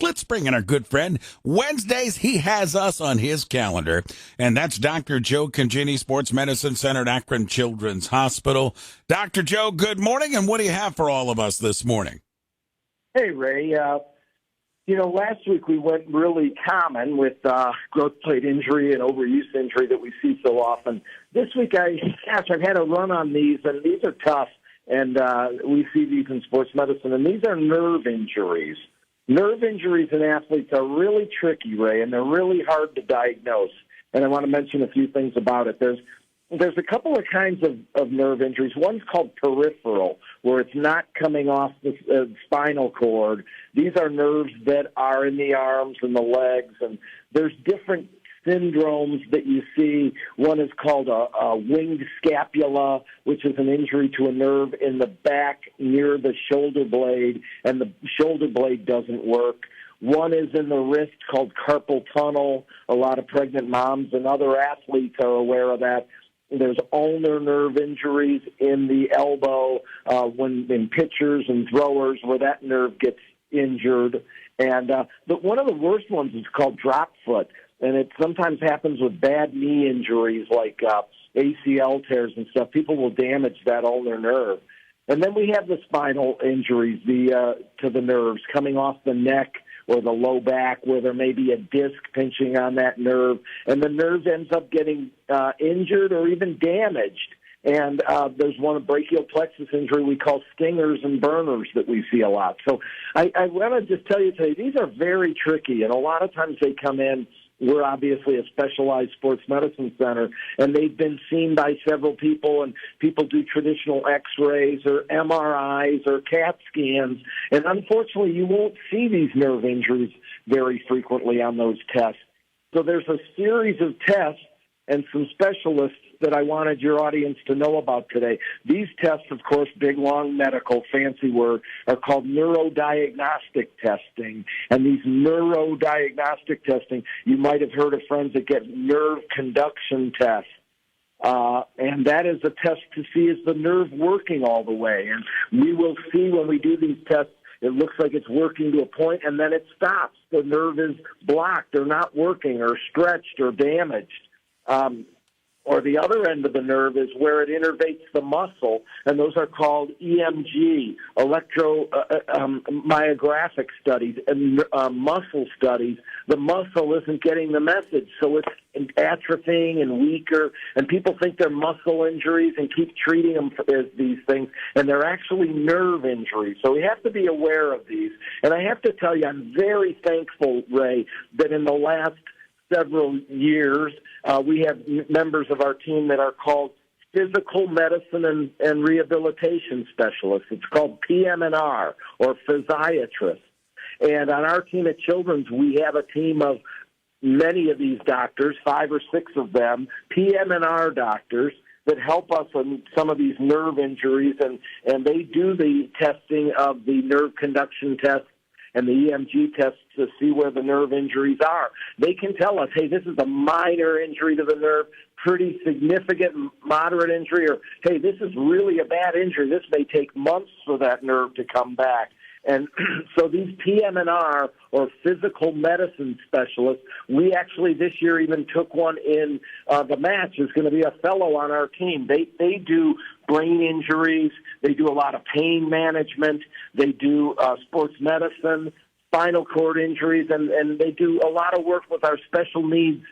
Let's bring in our good friend. Wednesdays, he has us on his calendar, and that's Dr. Joe Congini, Sports Medicine Center at Akron Children's Hospital. Dr. Joe, good morning, and what do you have for all of us this morning? Hey, Ray. Last week we went really common with growth plate injury and overuse injury that we see so often. This week, I've had a run on these, and these are tough, and we see these in sports medicine, and these are nerve injuries. Nerve injuries in athletes are really tricky, Ray, and they're really hard to diagnose. And I want to mention a few things about it. There's a couple of kinds of nerve injuries. One's called peripheral, where it's not coming off the spinal cord. These are nerves that are in the arms and the legs, and there's different syndromes that you see. One is called a winged scapula, which is an injury to a nerve in the back near the shoulder blade, and the shoulder blade doesn't work. One is in the wrist called carpal tunnel. A lot of pregnant moms and other athletes are aware of that. There's ulnar nerve injuries in the elbow when in pitchers and throwers where that nerve gets injured. And but one of the worst ones is called drop foot, and it sometimes happens with bad knee injuries like ACL tears and stuff. People will damage that ulnar nerve. And then we have the spinal injuries to the nerves coming off the neck or the low back where there may be a disc pinching on that nerve, and the nerve ends up getting injured or even damaged. And there's one, a brachial plexus injury we call stingers and burners that we see a lot. So I want to just tell you today, these are very tricky, and a lot of times they come in. We're obviously a specialized sports medicine center, and they've been seen by several people, and people do traditional x-rays or MRIs or CAT scans, and unfortunately you won't see these nerve injuries very frequently on those tests. So there's a series of tests and some specialists that I wanted your audience to know about today. These tests, of course, big, long, medical, fancy word, are called neurodiagnostic testing. And these neurodiagnostic testing, you might have heard of friends that get nerve conduction tests. And that is a test to see is the nerve working all the way. And we will see when we do these tests, it looks like it's working to a point, and then it stops. The nerve is blocked or not working or stretched or damaged. Or the other end of the nerve is where it innervates the muscle, and those are called EMG, electromyographic studies, and muscle studies. The muscle isn't getting the message, so it's atrophying and weaker, and people think they're muscle injuries and keep treating them as these things, and they're actually nerve injuries. So we have to be aware of these. And I have to tell you, I'm very thankful, Ray, that in the last several years, we have members of our team that are called physical medicine and rehabilitation specialists. It's called PM&R, or physiatrists. And on our team at Children's, we have a team of many of these doctors, 5 or 6 of them, PM&R doctors, that help us on some of these nerve injuries, and they do the testing of the nerve conduction tests and the EMG tests to see where the nerve injuries are. They can tell us, hey, this is a minor injury to the nerve, pretty significant, moderate injury, or, hey, this is really a bad injury. This may take months for that nerve to come back. And so these PM&R, or physical medicine specialists, we actually this year even took one in the match. There's going to be a fellow on our team. They do brain injuries. They do a lot of pain management. They do sports medicine, spinal cord injuries, and they do a lot of work with our special needs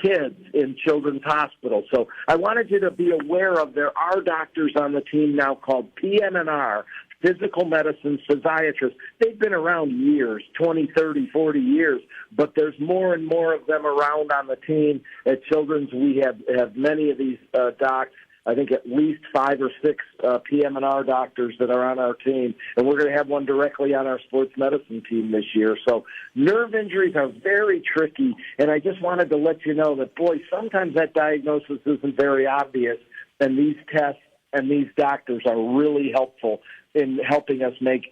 kids in Children's Hospital. So I wanted you to be aware of there are doctors on the team now called PM&R, physical medicine physiatrists. They've been around years, 20, 30, 40 years, but there's more and more of them around on the team. At Children's, we have many of these docs. I think at least 5 or 6 PM&R doctors that are on our team, and we're going to have one directly on our sports medicine team this year. So nerve injuries are very tricky, and I just wanted to let you know that, boy, sometimes that diagnosis isn't very obvious, and these tests and these doctors are really helpful in helping us make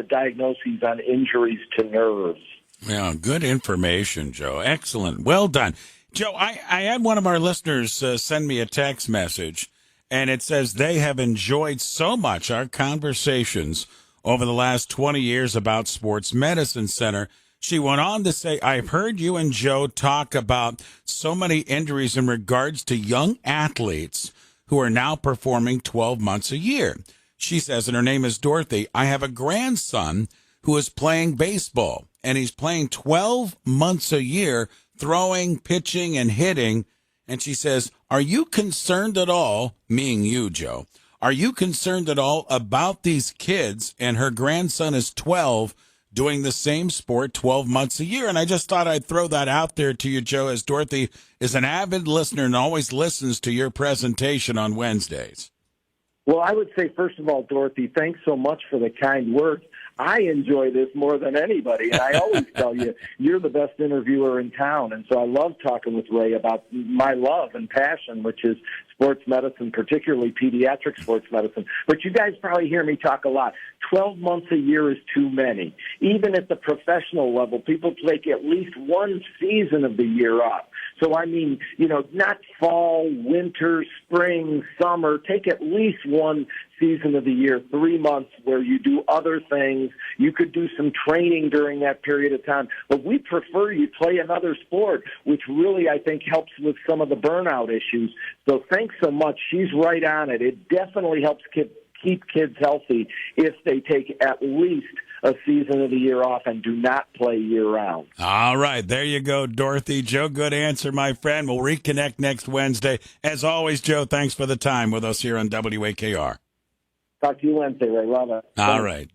diagnoses on injuries to nerves. Yeah, good information, Joe. Excellent. Well done. Joe, I had one of our listeners send me a text message, and it says they have enjoyed so much our conversations over the last 20 years about Sports Medicine Center. She went on to say, I've heard you and Joe talk about so many injuries in regards to young athletes who are now performing 12 months a year. She says, and her name is Dorothy, I have a grandson who is playing baseball, and he's playing 12 months a year, throwing, pitching, and hitting. And she says, are you concerned at all, meaning you, Joe, are you concerned at all about these kids? And her grandson is 12, doing the same sport 12 months a year. And I just thought I'd throw that out there to you, Joe, as Dorothy is an avid listener and always listens to your presentation on Wednesdays. Well, I would say, first of all, Dorothy, thanks so much for the kind words. I enjoy this more than anybody, and I always tell you, you're the best interviewer in town. And so I love talking with Ray about my love and passion, which is sports medicine, particularly pediatric sports medicine. But you guys probably hear me talk a lot. 12 months a year is too many. Even at the professional level, people take at least one season of the year off. So, I mean, not fall, winter, spring, summer. Take at least one season of the year, 3 months, where you do other things. You could do some training during that period of time. But we prefer you play another sport, which really, I think, helps with some of the burnout issues. So thanks so much. She's right on it. It definitely helps keep kids healthy if they take at least a season of the year off and do not play year-round. All right, there you go, Dorothy. Joe, good answer, my friend. We'll reconnect next Wednesday. As always, Joe, thanks for the time with us here on WAKR. Talk to you Wednesday, Ray. Love it. All right.